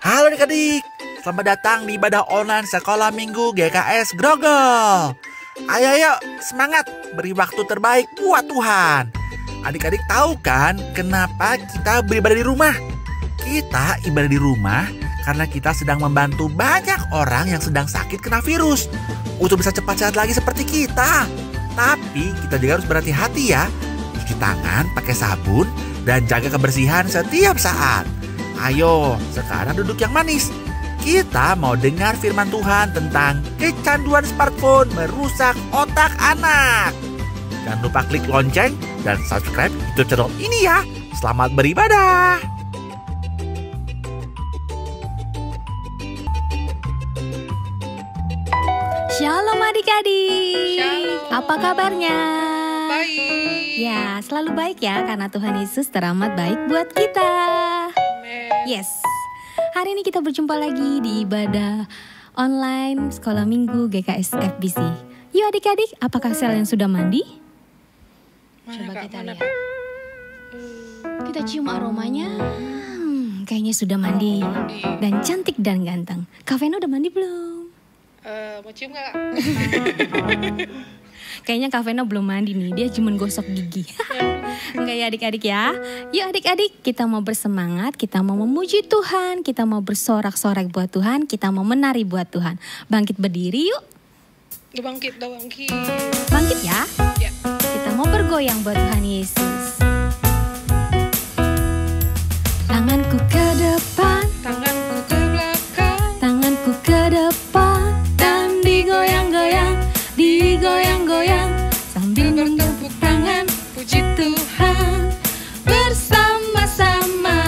Halo adik-adik, selamat datang di ibadah online Sekolah Minggu GKS Grogol. Ayo, semangat, beri waktu terbaik buat Tuhan. Adik-adik tahu kan kenapa kita beribadah di rumah? Kita ibadah di rumah karena kita sedang membantu banyak orang yang sedang sakit kena virus untuk bisa cepat sehat lagi seperti kita. Tapi kita juga harus berhati-hati ya. Cuci tangan pakai sabun dan jaga kebersihan setiap saat. Ayo, sekarang duduk yang manis. Kita mau dengar firman Tuhan tentang kecanduan smartphone merusak otak anak. Jangan lupa klik lonceng dan subscribe YouTube channel ini ya. Selamat beribadah. Shalom adik-adik. Shalom. Apa kabarnya? Baik. Ya, selalu baik ya karena Tuhan Yesus teramat baik buat kita. Amen. Yes. Hari ini kita berjumpa lagi di ibadah online Sekolah Minggu GKS FBC. Yuk adik-adik, apakah kalian sudah mandi? Coba Kak, kita mana, lihat. Kita cium aromanya. Kayaknya sudah mandi. Mandi. Dan cantik dan ganteng. Kak Vena udah mandi belum? Mau cium gak? Kayaknya Kak Vena belum mandi nih, dia cuma gosok gigi. Enggak ya adik-adik ya. Yuk adik-adik, kita mau bersemangat, kita mau memuji Tuhan, kita mau bersorak-sorak buat Tuhan, kita mau menari buat Tuhan. Bangkit berdiri yuk. Bangkit. Bangkit ya. Ya. Kita mau bergoyang buat Tuhan Yesus. Tanganku ke depan, Tanganku ke belakang. tanganku ke depan, dan digoyang-goyang, digoyang-goyang, sambil bertepuk tangan, Puji Tuhan bersama-sama.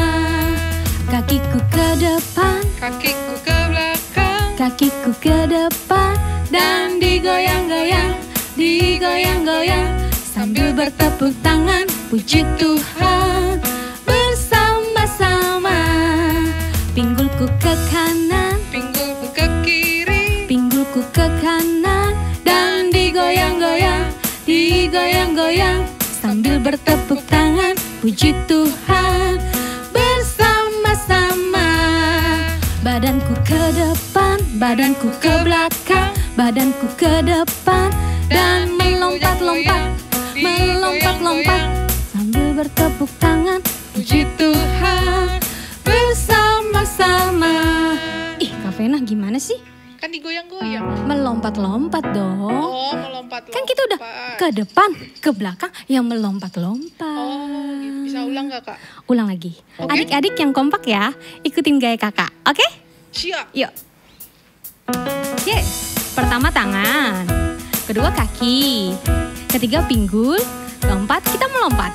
Kakiku ke depan, Kakiku ke belakang. kakiku ke depan, dan digoyang-goyang, digoyang-goyang, sambil bertepuk tangan, puji Tuhan bersama-sama. Pinggulku ke kanan, Pinggulku ke kiri. pinggulku ke kanan, dan digoyang-goyang, digoyang-goyang, sambil bertepuk tangan, puji Tuhan bersama-sama. Badanku ke depan, badanku ke belakang, badanku ke depan, dan melompat-lompat, melompat-lompat, sambil bertepuk tangan, puji Tuhan bersama-sama. Ih, Kak Vena gimana sih? Kan digoyang-goyang. Melompat-lompat dong. Oh, melompat. Kan kita udah ke depan, ke belakang, yang melompat-lompat. Oh, gitu. Bisa ulang gak, Kak? Ulang lagi. Oke. Adik-adik yang kompak ya, ikutin gaya kakak. Oke? Siap. Yuk. Yes. Pertama tangan, kedua kaki, ketiga pinggul, keempat kita melompat.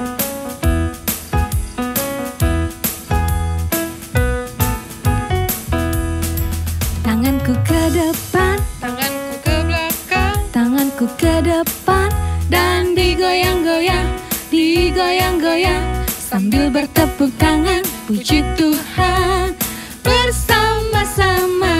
Tanganku ke depan, Tanganku ke belakang. tanganku ke depan, dan digoyang-goyang, digoyang-goyang, sambil bertepuk tangan, puji Tuhan bersama-sama.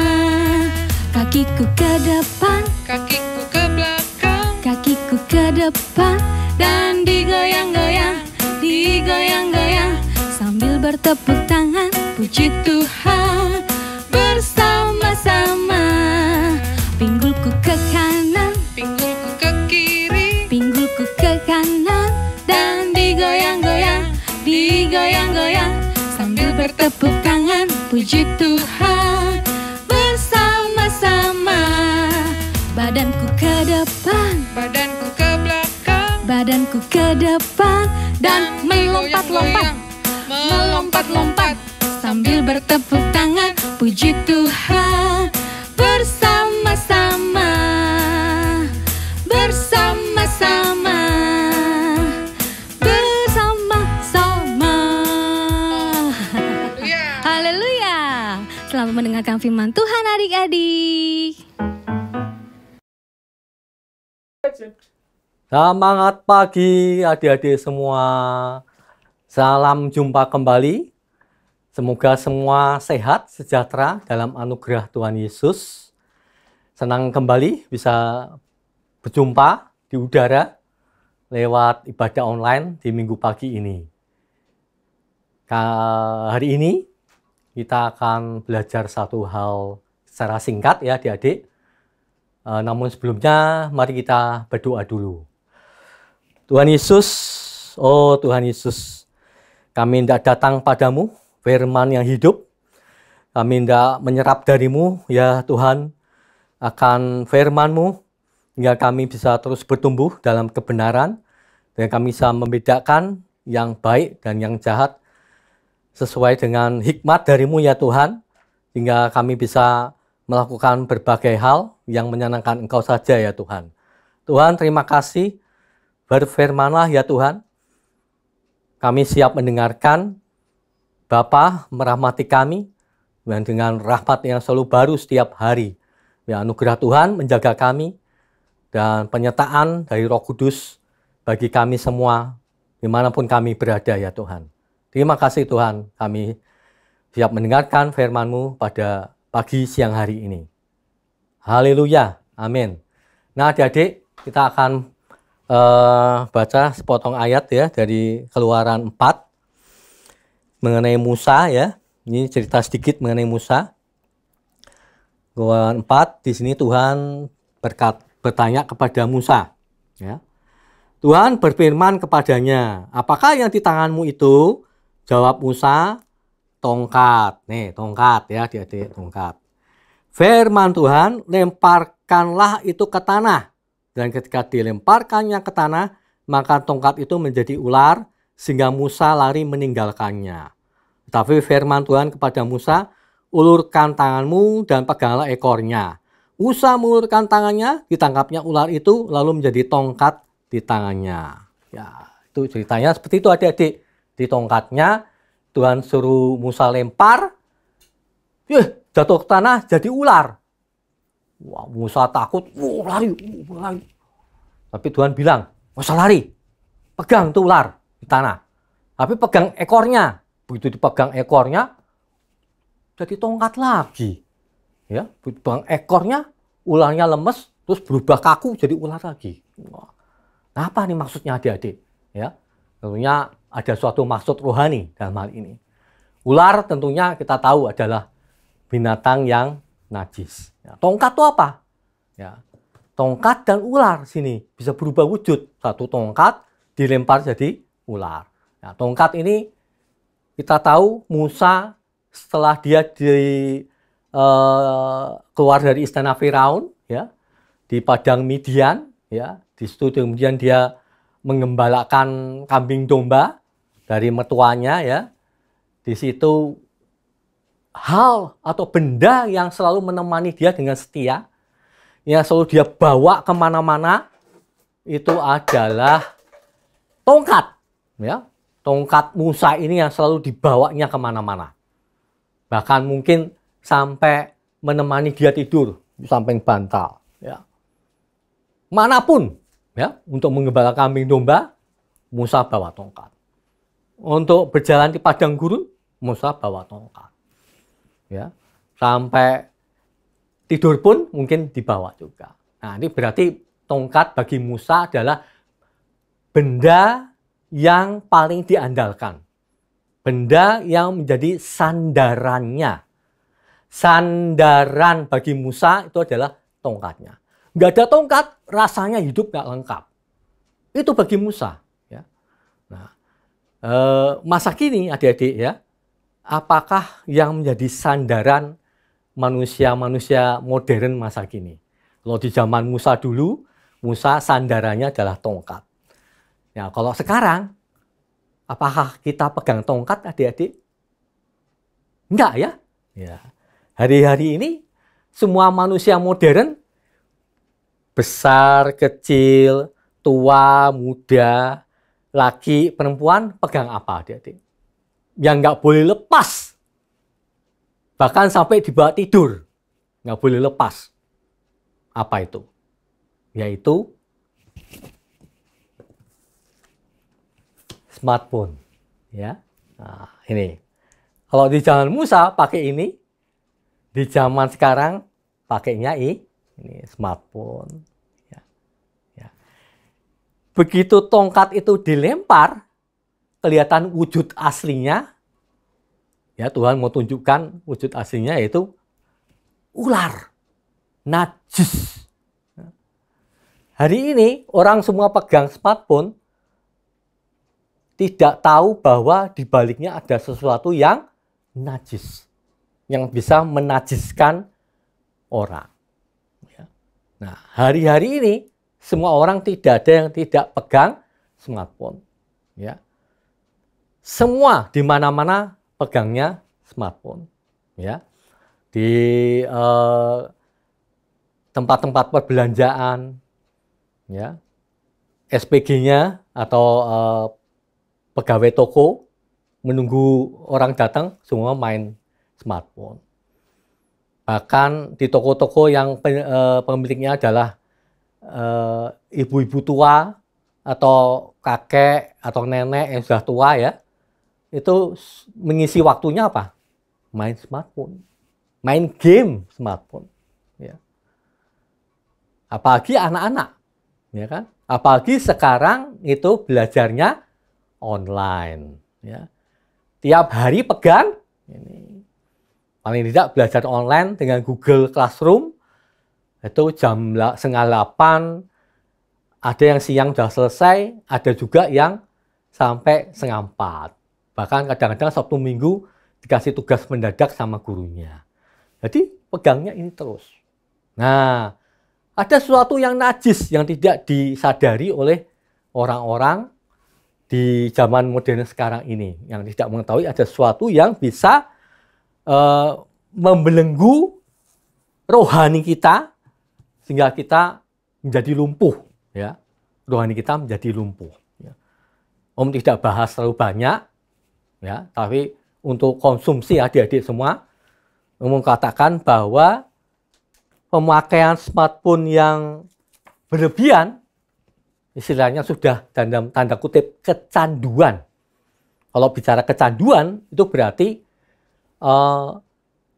Kakiku ke depan, Kakiku ke belakang. kakiku ke depan, dan digoyang-goyang, digoyang-goyang, sambil bertepuk tangan, puji Tuhan bersama-sama. Pinggulku ke kanan, Pinggulku ke kiri. pinggulku ke kanan, dan digoyang-goyang, digoyang-goyang, sambil bertepuk tangan, puji Tuhan bersama-sama. Badanku ke depan, Badanku ke belakang. badanku ke depan, dan melompat-lompat, melompat-lompat, sambil bertepuk tangan, puji Tuhan bersama-sama, bersama-sama, bersama-sama. Ya. Haleluya. Selamat mendengarkan firman Tuhan adik-adik. Semangat pagi adik-adik semua. Salam jumpa kembali. Semoga semua sehat, sejahtera dalam anugerah Tuhan Yesus. Senang kembali bisa berjumpa di udara lewat ibadah online di minggu pagi ini. Hari ini kita akan belajar satu hal secara singkat ya adik-adik. Namun sebelumnya mari kita berdoa dulu. Tuhan Yesus, oh Tuhan Yesus, kami hendak datang padamu, firman yang hidup. Kami hendak menyerap darimu ya Tuhan, akan firman-Mu, hingga kami bisa terus bertumbuh dalam kebenaran, dan kami bisa membedakan yang baik dan yang jahat, sesuai dengan hikmat darimu ya Tuhan, hingga kami bisa melakukan berbagai hal yang menyenangkan Engkau saja ya Tuhan. Tuhan, terima kasih, berfirmanlah ya Tuhan, kami siap mendengarkan. Bapa merahmati kami, dan dengan rahmat yang selalu baru setiap hari. Ya, anugerah Tuhan menjaga kami, dan penyertaan dari Roh Kudus bagi kami semua, dimanapun kami berada ya Tuhan. Terima kasih Tuhan, kami siap mendengarkan firman-Mu pada pagi siang hari ini. Haleluya, amin. Nah adik-adik, kita akan baca sepotong ayat ya dari Keluaran 4 mengenai Musa ya. Ini cerita sedikit mengenai Musa. Keluaran 4, di sini Tuhan bertanya kepada Musa. Ya. Tuhan berfirman kepadanya, apakah yang di tanganmu itu? Jawab Musa, tongkat. Nih, tongkat ya, adik-adik, tongkat. Firman Tuhan, lemparkanlah itu ke tanah. Dan ketika dilemparkannya ke tanah, maka tongkat itu menjadi ular, sehingga Musa lari meninggalkannya. Tapi firman Tuhan kepada Musa, ulurkan tanganmu dan peganglah ekornya. Musa mengulurkan tangannya, ditangkapnya ular itu, lalu menjadi tongkat di tangannya. Ya, itu ceritanya seperti itu adik-adik. Di tongkatnya, Tuhan suruh Musa lempar, jatuh ke tanah jadi ular. Wah, Musa takut, lari. Tapi Tuhan bilang, nggak usah lari, pegang tuh ular di tanah. Tapi pegang ekornya. Begitu dipegang ekornya, jadi tongkat lagi. Ya, dipegang ekornya, ularnya lemes, terus berubah kaku jadi ular lagi. Wah, apa nih maksudnya adik-adik? Ya, tentunya ada suatu maksud rohani dalam hal ini. Ular tentunya kita tahu adalah binatang yang najis. Ya, tongkat itu apa? Ya, tongkat dan ular sini bisa berubah wujud. Satu tongkat dilempar jadi ular. Nah, tongkat ini kita tahu Musa setelah dia keluar dari istana Firaun, ya, di padang Midian, ya, di situ kemudian dia mengembalakan kambing domba dari mertuanya, ya. Di situ hal atau benda yang selalu menemani dia dengan setia, yang selalu dia bawa kemana-mana, itu adalah tongkat, ya. Tongkat Musa ini yang selalu dibawanya kemana-mana. Bahkan mungkin sampai menemani dia tidur di samping bantal. Ya. Manapun, ya, untuk menggembala kambing domba, Musa bawa tongkat. Untuk berjalan di padang gurun, Musa bawa tongkat. Ya. Sampai tidur pun mungkin dibawa juga. Nah, ini berarti tongkat bagi Musa adalah benda yang paling diandalkan. Benda yang menjadi sandarannya. Sandaran bagi Musa itu adalah tongkatnya. Nggak ada tongkat, rasanya hidup nggak lengkap. Itu bagi Musa. Ya. Nah, masa kini adik-adik ya, apakah yang menjadi sandaran manusia-manusia modern masa kini? Kalau di zaman Musa dulu, Musa sandarannya adalah tongkat. Ya, kalau sekarang, apakah kita pegang tongkat adik-adik? Enggak ya? Ya. Hari-hari ini, semua manusia modern, besar, kecil, tua, muda, laki, perempuan, pegang apa adik-adik? Yang nggak boleh lepas. Bahkan sampai dibawa tidur. Nggak boleh lepas. Apa itu? Yaitu smartphone, ya. Nah, ini. Kalau di zaman Musa pakai ini, di zaman sekarang pakainya ini smartphone. Ya. Ya. Begitu tongkat itu dilempar, kelihatan wujud aslinya, Ya, Tuhan mau tunjukkan wujud aslinya yaitu ular, najis. Hari ini orang semua pegang smartphone, tidak tahu bahwa di baliknya ada sesuatu yang najis, yang bisa menajiskan orang. Ya. Nah, hari-hari ini semua orang tidak ada yang tidak pegang smartphone. Ya. Semua di mana-mana pegangnya smartphone. Ya. Di tempat-tempat perbelanjaan, ya, SPG-nya atau pegawai toko menunggu orang datang semua main smartphone. Bahkan di toko-toko yang pemiliknya adalah ibu-ibu tua atau kakek atau nenek yang sudah tua, ya, itu mengisi waktunya apa? Main smartphone, main game smartphone. Ya. Apalagi anak-anak, ya kan? Apalagi sekarang itu belajarnya online. Ya. Tiap hari pegang, ini paling tidak belajar online dengan Google Classroom, itu jam 7:30, ada yang siang sudah selesai, ada juga yang sampai 3:30. Bahkan kadang-kadang Sabtu Minggu dikasih tugas mendadak sama gurunya. Jadi pegangnya ini terus. Nah, ada sesuatu yang najis yang tidak disadari oleh orang-orang di zaman modern sekarang ini, yang tidak mengetahui ada sesuatu yang bisa membelenggu rohani kita sehingga kita menjadi lumpuh, ya. Rohani kita menjadi lumpuh, ya. Om tidak bahas terlalu banyak, ya, tapi untuk konsumsi adik-adik semua, Om katakan bahwa pemakaian smartphone yang berlebihan, istilahnya sudah dalam tanda kutip kecanduan. Kalau bicara kecanduan, itu berarti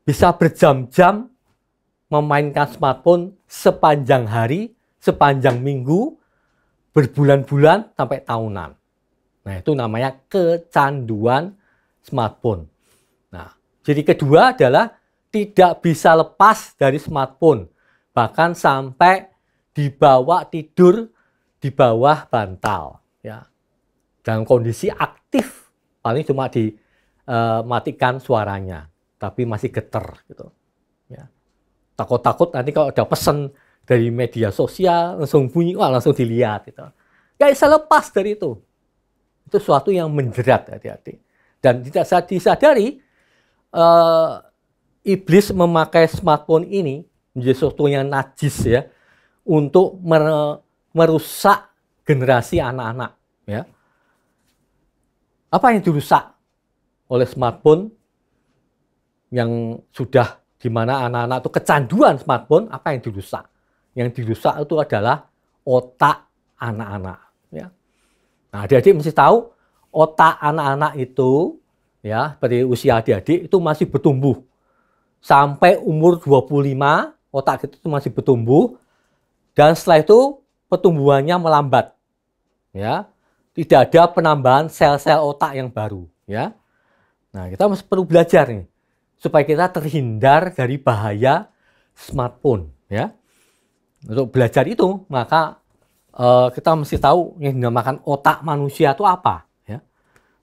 bisa berjam-jam memainkan smartphone sepanjang hari, sepanjang minggu, berbulan-bulan sampai tahunan. Nah, itu namanya kecanduan smartphone. Nah, jadi kedua adalah tidak bisa lepas dari smartphone, bahkan sampai dibawa tidur di bawah bantal, ya. Dalam kondisi aktif, paling cuma dimatikan suaranya, tapi masih getar, gitu. Ya. Takut-takut nanti kalau ada pesan dari media sosial langsung bunyi, wah langsung dilihat, gitu. Gak bisa lepas dari itu. Itu sesuatu yang menjerat, hati-hati. Dan tidak disadari, iblis memakai smartphone ini menjadi sesuatu yang najis, ya, untuk merusak generasi anak-anak, ya. Apa yang dirusak oleh smartphone yang sudah di mana anak-anak itu kecanduan smartphone? Apa yang dirusak? Yang dirusak itu adalah otak anak-anak, ya. Nah, adik-adik mesti tahu otak anak-anak itu, ya, seperti usia adik-adik itu masih bertumbuh. Sampai umur 25, otak itu masih bertumbuh, dan setelah itu pertumbuhannya melambat, ya. Tidak ada penambahan sel-sel otak yang baru, ya. Nah, kita masih perlu belajar nih supaya kita terhindar dari bahaya smartphone, ya. Untuk belajar itu, maka kita mesti tahu yang dinamakan otak manusia itu apa, ya.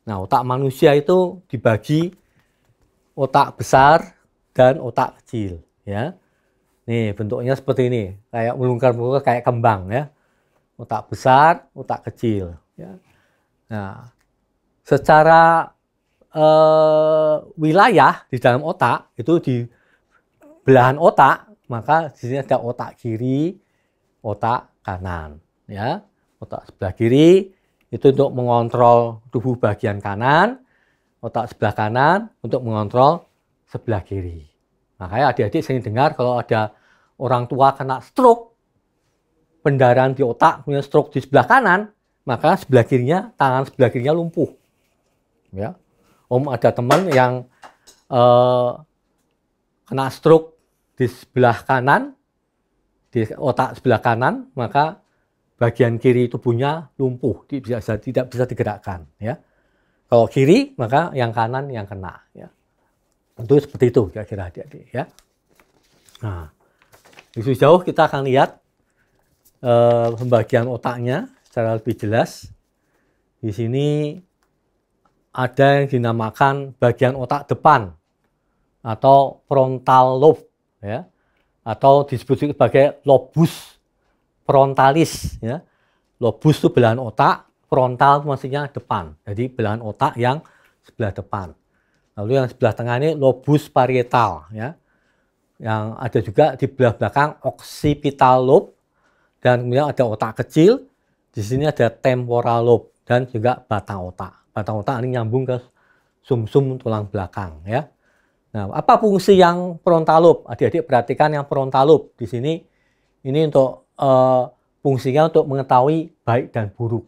Nah, otak manusia itu dibagi otak besar dan otak kecil, ya. Nih, bentuknya seperti ini, kayak melungker-melungker kayak kembang, ya. Otak besar, otak kecil, ya. Nah, secara wilayah di dalam otak itu di belahan otak, maka di sini ada otak kiri, otak kanan, ya. Otak sebelah kiri itu untuk mengontrol tubuh bagian kanan, otak sebelah kanan untuk mengontrol sebelah kiri. Makanya adik-adik sering dengar kalau ada orang tua kena stroke, pendarahan di otak, punya stroke di sebelah kanan, maka sebelah kirinya, tangan sebelah kirinya lumpuh. Ya. Om ada teman yang kena stroke di sebelah kanan, di otak sebelah kanan, maka bagian kiri tubuhnya lumpuh, tidak bisa digerakkan. Ya. Kalau kiri, maka yang kanan yang kena. Ya. Itu seperti itu kira-kira adik-adik ya. Nah, lebih jauh kita akan lihat pembagian otaknya secara lebih jelas. Di sini ada yang dinamakan bagian otak depan atau frontal lobe ya, atau disebut sebagai lobus frontalis ya. Lobus itu belahan otak, frontal maksudnya depan. Jadi belahan otak yang sebelah depan. Lalu yang sebelah tengah ini lobus parietal ya. Yang ada juga di belah belakang occipital lobe, dan kemudian ada otak kecil. Di sini ada temporal lobe dan juga batang otak. Batang otak ini nyambung ke sumsum tulang belakang ya. Nah, apa fungsi yang frontal lobe? Adik-adik perhatikan yang frontal lobe di sini. Ini untuk fungsinya untuk mengetahui baik dan buruk.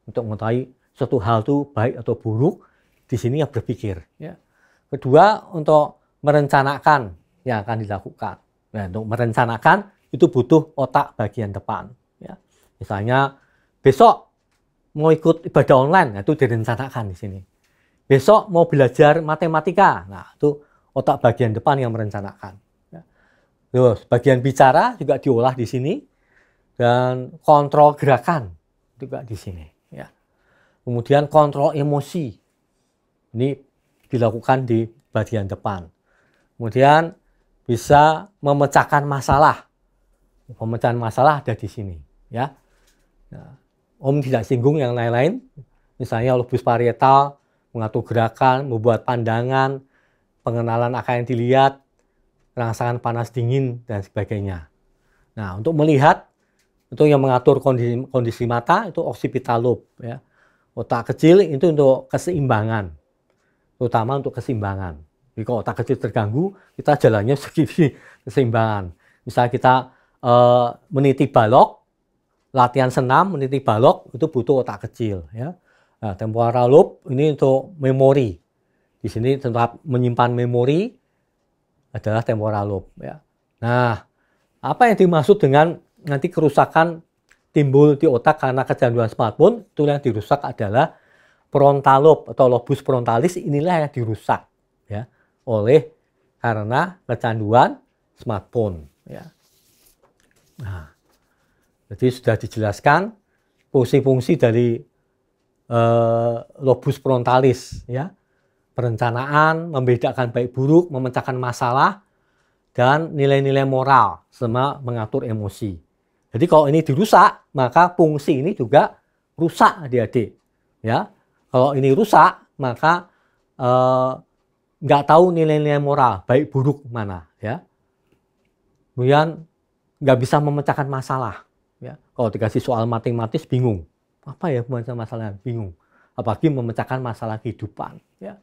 Untuk mengetahui suatu hal itu baik atau buruk, di sini yang berpikir ya. Kedua, untuk merencanakan yang akan dilakukan. Nah, untuk merencanakan itu butuh otak bagian depan ya. Misalnya besok mau ikut ibadah online, nah itu direncanakan di sini. Besok mau belajar matematika, nah itu otak bagian depan yang merencanakan. Ya. Terus bagian bicara juga diolah di sini, dan kontrol gerakan juga di sini. Ya. Kemudian kontrol emosi, ini dilakukan di bagian depan. Kemudian bisa memecahkan masalah. Pemecahan masalah ada di sini. Ya. Nah, Om tidak singgung yang lain-lain, misalnya lobus parietal, mengatur gerakan, membuat pandangan, pengenalan akan yang dilihat, rangsangan panas dingin, dan sebagainya. Nah, untuk melihat, itu yang mengatur kondisi mata, itu occipital lobe. Ya. Otak kecil itu untuk keseimbangan, terutama untuk keseimbangan. Jadi kalau otak kecil terganggu, kita jalannya segini keseimbangan. Misalnya kita meniti balok, latihan senam, meniti balok, itu butuh otak kecil. Ya. Nah, temporal lobe ini untuk memori. Di sini tempat menyimpan memori adalah temporal lobe. Ya. Nah, apa yang dimaksud dengan nanti kerusakan timbul di otak karena kecanduan smartphone? Itu yang dirusak adalah frontal lobe atau lobus frontalis, inilah yang dirusak ya, oleh karena kecanduan smartphone. Ya. Nah, jadi sudah dijelaskan fungsi-fungsi dari lobus frontalis ya. Perencanaan, membedakan baik buruk, memecahkan masalah, dan nilai-nilai moral sama mengatur emosi. Jadi kalau ini dirusak, maka fungsi ini juga rusak adik-adik. Ya. Kalau ini rusak, maka nggak tahu nilai-nilai moral, baik buruk mana. Ya. Kemudian nggak bisa memecahkan masalah. Ya. Kalau dikasih soal matematis bingung, apa ya memecahkan masalah, bingung. Apalagi memecahkan masalah kehidupan. Ya.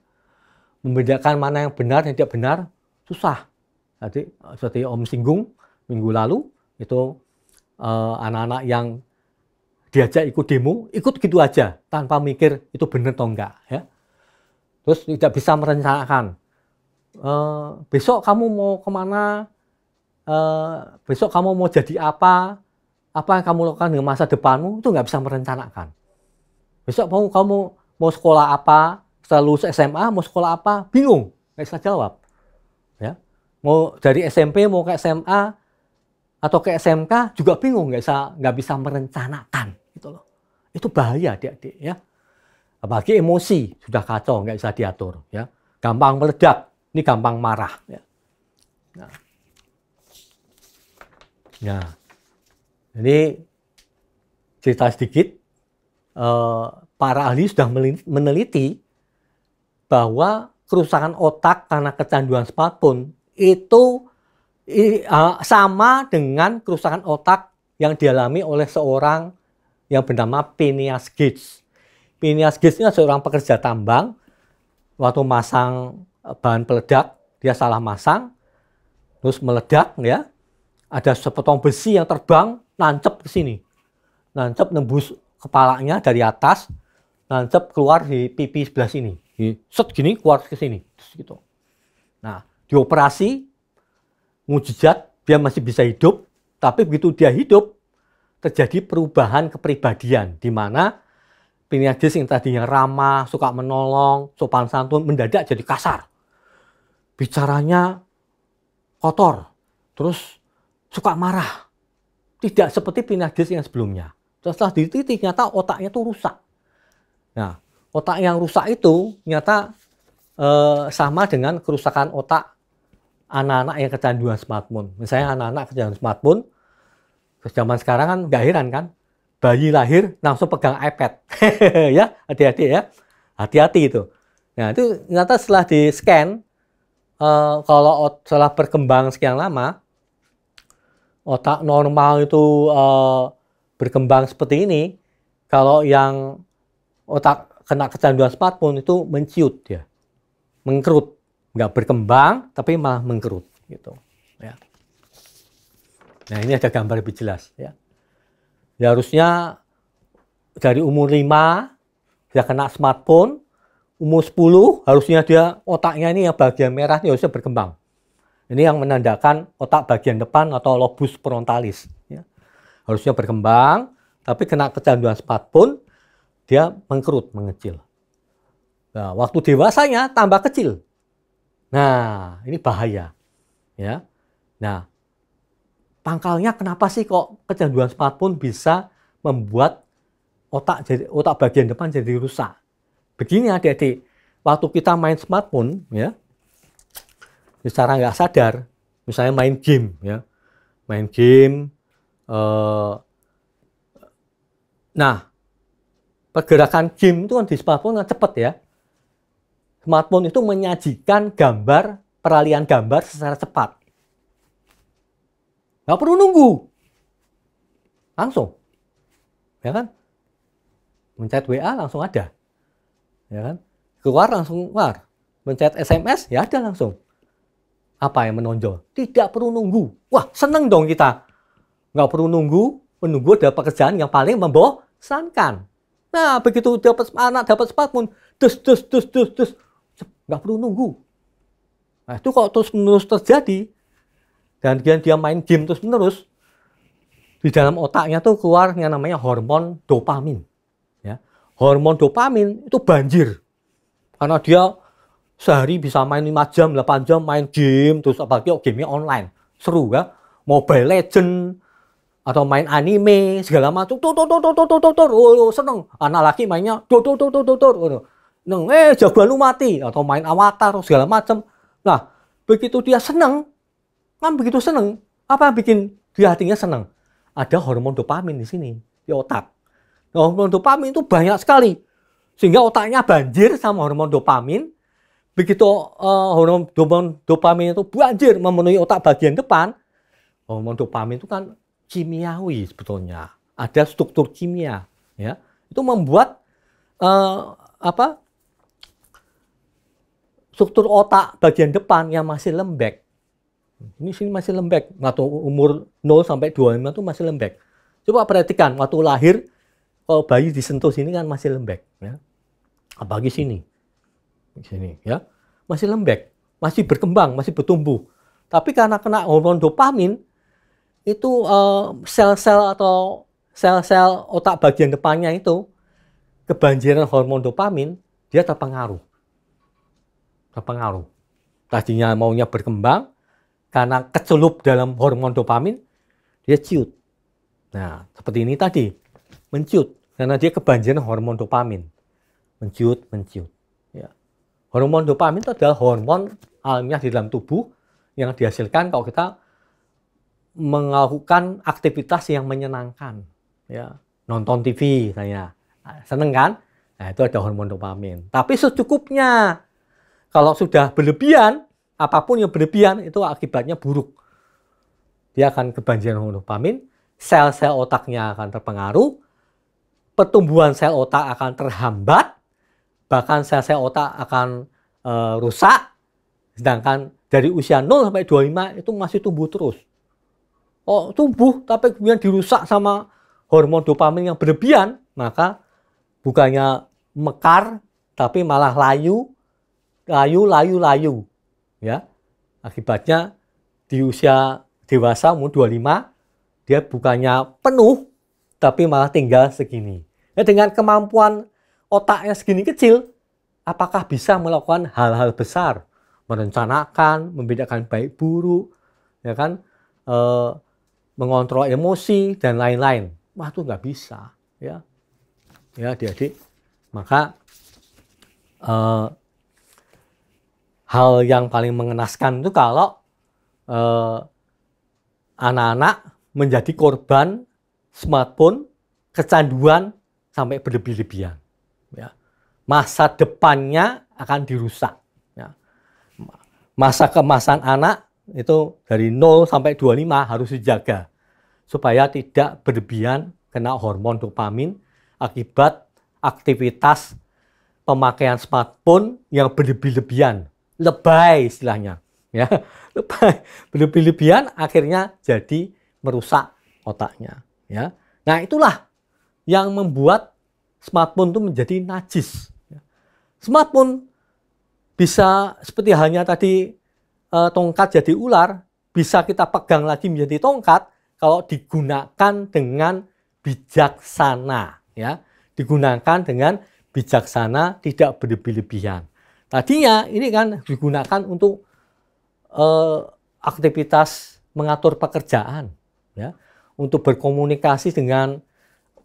Membedakan mana yang benar dan tidak benar susah. Jadi seperti Om singgung minggu lalu itu anak-anak yang diajak ikut demo, ikut gitu aja tanpa mikir itu benar atau enggak. Ya. Terus tidak bisa merencanakan. Besok kamu mau kemana? Besok kamu mau jadi apa? Apa yang kamu lakukan dengan masa depanmu, itu nggak bisa merencanakan. Besok kamu mau sekolah apa, setelah lulus SMA mau sekolah apa, bingung, nggak bisa jawab. Ya. Mau dari SMP mau ke SMA atau ke SMK juga bingung, nggak bisa merencanakan. Gitu loh. Itu bahaya adik-adik ya. Apalagi emosi sudah kacau, nggak bisa diatur. Ya. Gampang meledak, ini gampang marah. Ya. Nah. Ini cerita sedikit, para ahli sudah meneliti bahwa kerusakan otak karena kecanduan smartphone itu sama dengan kerusakan otak yang dialami oleh seorang yang bernama Phineas Gates. Phineas Gates ini seorang pekerja tambang, waktu masang bahan peledak, dia salah masang, terus meledak ya, ada sepotong besi yang terbang, nancep ke sini, nancep nembus kepalanya dari atas, nancep keluar di pipi sebelah sini, set gini keluar ke sini, gitu. Nah, dioperasi, mujizat, dia masih bisa hidup, tapi begitu dia hidup, terjadi perubahan kepribadian, di mana Phineas Gates yang tadinya ramah, suka menolong, sopan santun, mendadak jadi kasar. bicaranya kotor, terus suka marah. Tidak seperti Pinagis yang sebelumnya. Setelah diteliti, ternyata otaknya tuh rusak. Nah, otak yang rusak itu ternyata sama dengan kerusakan otak anak-anak yang kecanduan smartphone. Misalnya anak-anak kecanduan smartphone, zaman sekarang kan nggak heran kan, bayi lahir langsung pegang iPad. Ya, hati-hati ya. Hati-hati itu. Nah, itu ternyata setelah di-scan, kalau setelah berkembang sekian lama, otak normal itu berkembang seperti ini, kalau yang otak kena kecanduan smartphone itu menciut ya, mengkerut, nggak berkembang tapi malah mengkerut gitu ya. Nah, ini ada gambar lebih jelas ya. Ya, harusnya dari umur 5 dia kena smartphone, umur 10 harusnya dia otaknya ini yang bagian merah ini harusnya berkembang. Ini yang menandakan otak bagian depan atau lobus frontalis ya. Harusnya berkembang, tapi kena kecanduan smartphone dia mengkerut, mengecil. Nah, waktu dewasanya tambah kecil. Nah, ini bahaya. Ya. Nah, pangkalnya kenapa sih kok kecanduan smartphone bisa membuat otak bagian depan jadi rusak? Begini adik-adik, waktu kita main smartphone, ya, secara nggak sadar, misalnya main game, ya, main game. Nah, pergerakan game itu kan di smartphone kan cepat ya. Smartphone itu menyajikan gambar, peralihan gambar secara cepat. Nggak perlu nunggu. Langsung. Ya kan? Mencet WA langsung ada. Ya kan? Keluar langsung keluar. Mencet SMS ya ada langsung. Apa yang menonjol? Tidak perlu nunggu. Wah, seneng dong kita. Nggak perlu nunggu. Menunggu adalah pekerjaan yang paling membosankan. Nah, begitu anak dapat smartphone, dus. Nggak perlu nunggu. Nah, itu kalau terus-menerus terjadi, dan dia main game terus-menerus, di dalam otaknya tuh keluar yang namanya hormon dopamin. Ya. Hormon dopamin itu banjir. Karena dia sehari bisa main 5 jam, 8 jam main game, terus apalagi gamenya online. Seru ya. Mobile Legend, atau main anime, segala macam. Oh, seneng. Anak laki mainnya, jagoan lu mati, atau main avatar segala macam. Nah, begitu dia seneng, kan begitu seneng, apa yang bikin di hatinya seneng? Ada hormon dopamin di sini, di otak. Nah, hormon dopamin itu banyak sekali, sehingga otaknya banjir sama hormon dopamin. Begitu hormon dopamin itu banjir memenuhi otak bagian depan, hormon dopamin itu kan kimiawi sebetulnya, ada struktur kimia, ya, itu membuat struktur otak bagian depan yang masih lembek. Ini sini masih lembek. Waktu umur 0 sampai 25 itu masih lembek. Coba perhatikan waktu lahir, kalau bayi disentuh sini kan masih lembek, ya. Apalagi sini. Sini, ya. Masih lembek, masih berkembang, masih bertumbuh. Tapi karena kena hormon dopamin, itu sel-sel atau sel-sel otak bagian depannya itu kebanjiran hormon dopamin, dia terpengaruh. Tadinya maunya berkembang, karena kecelup dalam hormon dopamin, dia ciut. Nah, seperti ini tadi, menciut, karena dia kebanjiran hormon dopamin. Menciut. Ya. Hormon dopamin itu adalah hormon alamiah di dalam tubuh yang dihasilkan kalau kita melakukan aktivitas yang menyenangkan. Ya. Nonton TV, saya seneng kan? Nah, itu ada hormon dopamin. Tapi secukupnya. Kalau sudah berlebihan, apapun yang berlebihan itu akibatnya buruk. Dia akan kebanjiran hormon dopamin, sel-sel otaknya akan terpengaruh, pertumbuhan sel otak akan terhambat, bahkan sel-sel otak akan rusak, sedangkan dari usia 0 sampai 25 itu masih tumbuh terus. Oh, tumbuh tapi kemudian dirusak sama hormon dopamin yang berlebihan, maka bukannya mekar, tapi malah layu, ya. Akibatnya di usia dewasa umur 25 dia bukannya penuh tapi malah tinggal segini. Nah, dengan kemampuan otaknya segini kecil, apakah bisa melakukan hal-hal besar? merencanakan, membedakan baik buruk, ya kan, mengontrol emosi dan lain-lain. Wah, itu nggak bisa, ya, adik-adik. Maka hal yang paling mengenaskan itu kalau anak-anak menjadi korban smartphone, kecanduan sampai berlebih-lebihan. Ya. Masa depannya akan dirusak. Ya. Masa keemasan anak itu dari 0 sampai 25 harus dijaga supaya tidak berlebihan kena hormon dopamin akibat aktivitas pemakaian smartphone yang berlebih-lebihan, lebay istilahnya, ya, lebay, berlebih-lebihan akhirnya jadi merusak otaknya, ya. Nah, itulah yang membuat smartphone itu menjadi najis. Smartphone bisa seperti halnya tadi tongkat jadi ular, bisa kita pegang lagi menjadi tongkat kalau digunakan dengan bijaksana, ya. Digunakan dengan bijaksana, tidak berlebih-lebihan. Tadinya ini kan digunakan untuk aktivitas mengatur pekerjaan, ya, untuk berkomunikasi dengan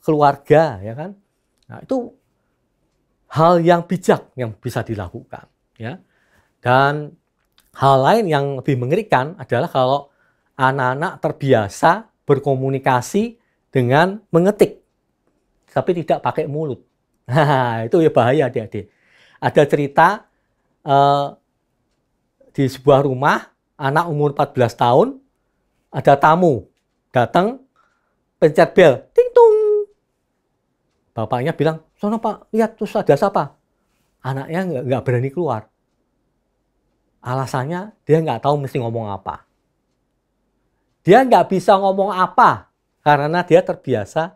keluarga, ya kan. Nah, itu hal yang bijak yang bisa dilakukan, ya. Dan hal lain yang lebih mengerikan adalah kalau anak-anak terbiasa berkomunikasi dengan mengetik, tapi tidak pakai mulut. Nah, itu ya bahaya, adik-adik. Ada cerita di sebuah rumah, anak umur 14 tahun, ada tamu datang, pencet bel, ting tung. Bapaknya bilang, "Sono Pak, lihat terus ada siapa?" Anaknya nggak berani keluar. Alasannya dia nggak tahu mesti ngomong apa. Dia nggak bisa ngomong apa karena dia terbiasa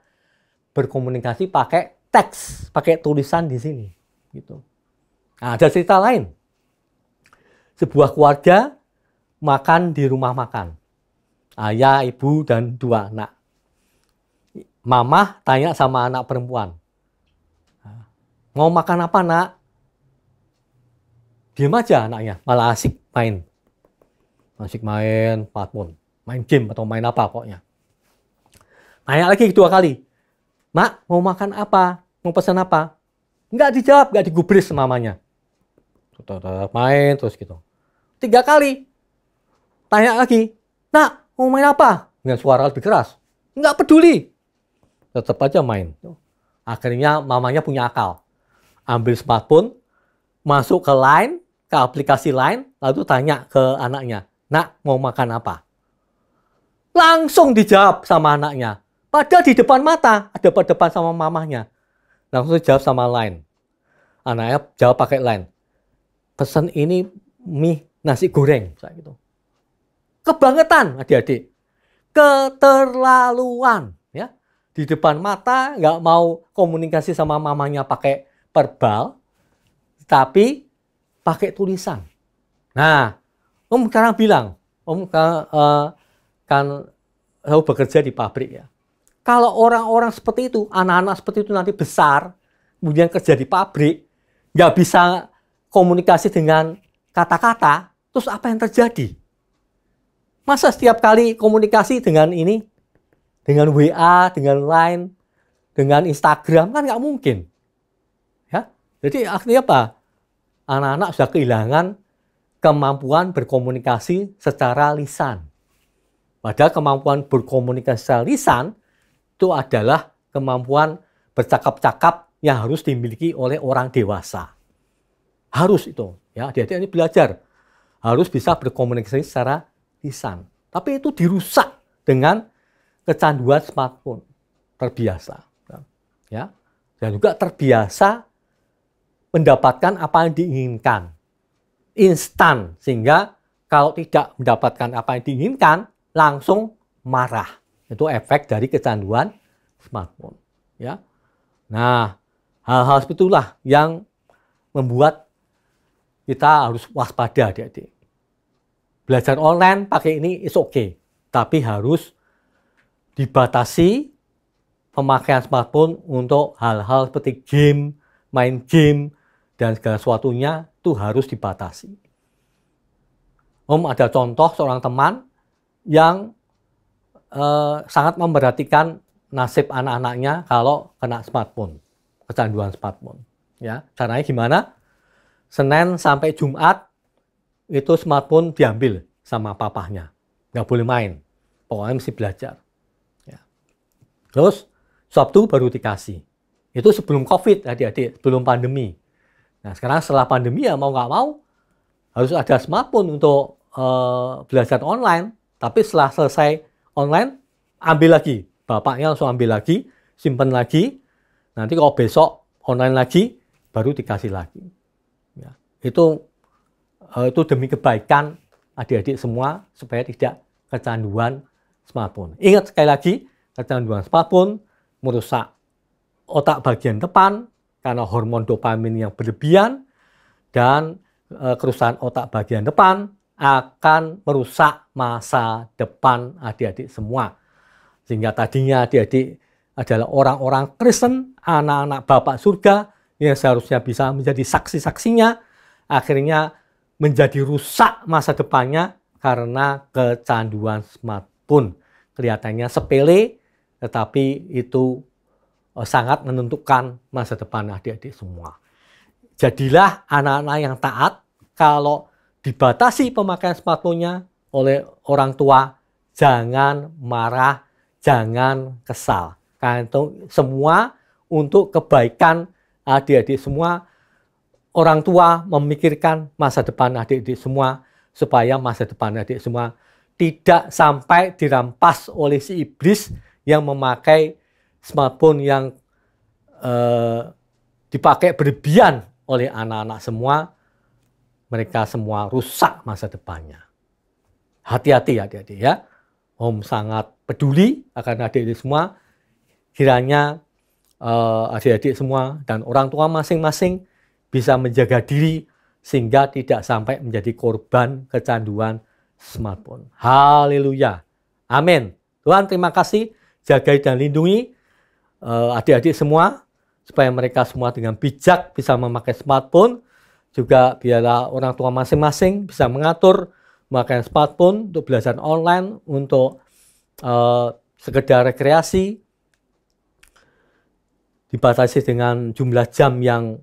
berkomunikasi pakai teks, pakai tulisan di sini. Gitu. Nah, ada cerita lain. Sebuah keluarga makan di rumah makan. Ayah, ibu, dan 2 anak. Mama tanya sama anak perempuan, "Mau makan apa, Nak?" Diam aja anaknya, malah asik main. Asik main smartphone, main game atau main apa pokoknya. Tanya lagi 2 kali, "Mak, mau makan apa? Mau pesan apa?" Nggak dijawab, nggak digubris mamanya. Tetap main terus gitu. 3 kali. Tanya lagi, "Nak, mau main apa?" Dengan suara lebih keras. Nggak peduli. Tetap aja main. Akhirnya mamanya punya akal. Ambil smartphone, masuk ke Line, ke aplikasi Line, lalu tanya ke anaknya, "Nak, mau makan apa?" Langsung dijawab sama anaknya. Padahal di depan mata, ada depan sama mamanya. Langsung dijawab sama Line. Anaknya jawab pakai Line. "Pesan ini mie nasi goreng." Gitu. Kebangetan, adik-adik. Keterlaluan. Ya. Di depan mata, nggak mau komunikasi sama mamanya pakai verbal, tapi pakai tulisan. Nah, Om sekarang bilang, Om kan saya bekerja di pabrik ya. Kalau orang-orang seperti itu, anak-anak seperti itu nanti besar, kemudian kerja di pabrik, nggak bisa komunikasi dengan kata-kata, terus apa yang terjadi? Masa setiap kali komunikasi dengan ini, dengan WA, dengan Line, dengan Instagram, kan nggak mungkin. Ya, jadi artinya apa? Anak-anak sudah kehilangan kemampuan berkomunikasi secara lisan. Padahal kemampuan berkomunikasi secara lisan itu adalah kemampuan bercakap-cakap yang harus dimiliki oleh orang dewasa. Harus itu, ya, adik-adik ini belajar. Harus bisa berkomunikasi secara lisan. Tapi itu dirusak dengan kecanduan smartphone. Terbiasa. Ya. Dan juga terbiasa mendapatkan apa yang diinginkan. Instan. Sehingga kalau tidak mendapatkan apa yang diinginkan, langsung marah. Itu efek dari kecanduan smartphone. Ya. Nah, hal-hal seperti itulah yang membuat kita harus waspada, adik-adik. Belajar online pakai ini is okay. Tapi harus dibatasi pemakaian smartphone untuk hal-hal seperti game, main game, dan segala sesuatunya itu harus dibatasi. Om ada contoh seorang teman yang sangat memperhatikan nasib anak-anaknya kalau kena smartphone, kecanduan smartphone. Ya, caranya gimana? Senin sampai Jumat itu smartphone diambil sama papahnya, nggak boleh main, pokoknya mesti belajar. Ya. Terus Sabtu baru dikasih. Itu sebelum COVID, adik-adik, sebelum pandemi. Nah, sekarang setelah pandemi ya mau nggak mau harus ada smartphone untuk belajar online. Tapi setelah selesai online, ambil lagi. Bapaknya langsung ambil lagi, simpan lagi. Nanti kalau besok online lagi, baru dikasih lagi. Ya, itu demi kebaikan adik-adik semua supaya tidak kecanduan smartphone. Ingat sekali lagi, kecanduan smartphone merusak otak bagian depan karena hormon dopamin yang berlebihan, dan kerusakan otak bagian depan akan merusak masa depan adik-adik semua. Sehingga tadinya adik-adik adalah orang-orang Kristen, anak-anak Bapak surga yang seharusnya bisa menjadi saksi-saksinya, akhirnya menjadi rusak masa depannya karena kecanduan smartphone. Kelihatannya sepele, tetapi itu sangat menentukan masa depan adik-adik semua. Jadilah anak-anak yang taat. Kalau dibatasi pemakaian smartphone-nya oleh orang tua, jangan marah, jangan kesal. Karena itu semua untuk kebaikan adik-adik semua. Orang tua memikirkan masa depan adik-adik semua, supaya masa depan adik semua tidak sampai dirampas oleh si iblis yang memakai smartphone yang dipakai berlebihan oleh anak-anak semua. Mereka semua rusak masa depannya. Hati-hati adik-adik ya. Om sangat peduli akan adik-adik semua. Kiranya adik-adik semua dan orang tua masing-masing bisa menjaga diri sehingga tidak sampai menjadi korban kecanduan smartphone. Haleluya. Amin. Tuhan terima kasih, jagai dan lindungi adik-adik semua supaya mereka semua dengan bijak bisa memakai smartphone. Juga biarlah orang tua masing-masing bisa mengatur memakai smartphone untuk belajar online, untuk sekedar rekreasi, dibatasi dengan jumlah jam yang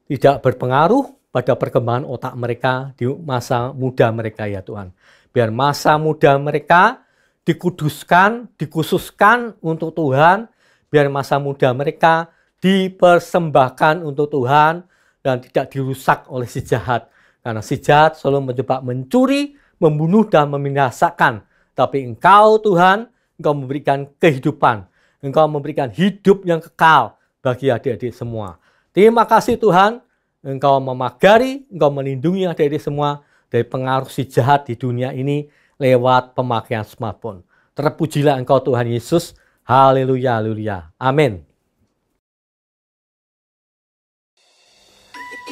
tidak berpengaruh pada perkembangan otak mereka di masa muda mereka ya Tuhan. Biar masa muda mereka dikuduskan, dikhususkan untuk Tuhan. Biar masa muda mereka dipersembahkan untuk Tuhan dan tidak dirusak oleh si jahat. Karena si jahat selalu mencoba mencuri, membunuh, dan membinasakan. Tapi Engkau Tuhan, Engkau memberikan kehidupan. Engkau memberikan hidup yang kekal bagi adik-adik semua. Terima kasih Tuhan, Engkau memagari, Engkau melindungi adik-adik semua dari pengaruh si jahat di dunia ini lewat pemakaian smartphone. Terpujilah Engkau Tuhan Yesus. Haleluya, haleluya. Amin.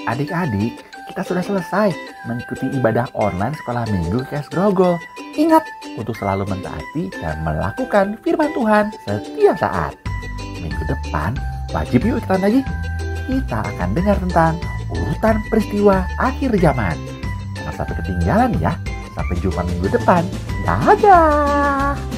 Adik-adik, kita sudah selesai mengikuti ibadah online sekolah minggu GKS Grogol. Ingat untuk selalu mentaati dan melakukan firman Tuhan setiap saat. Minggu depan wajib yuk ikutan lagi. Kita akan dengar tentang urutan peristiwa akhir zaman. Jangan sampai ketinggalan ya. Sampai jumpa minggu depan. Dadah.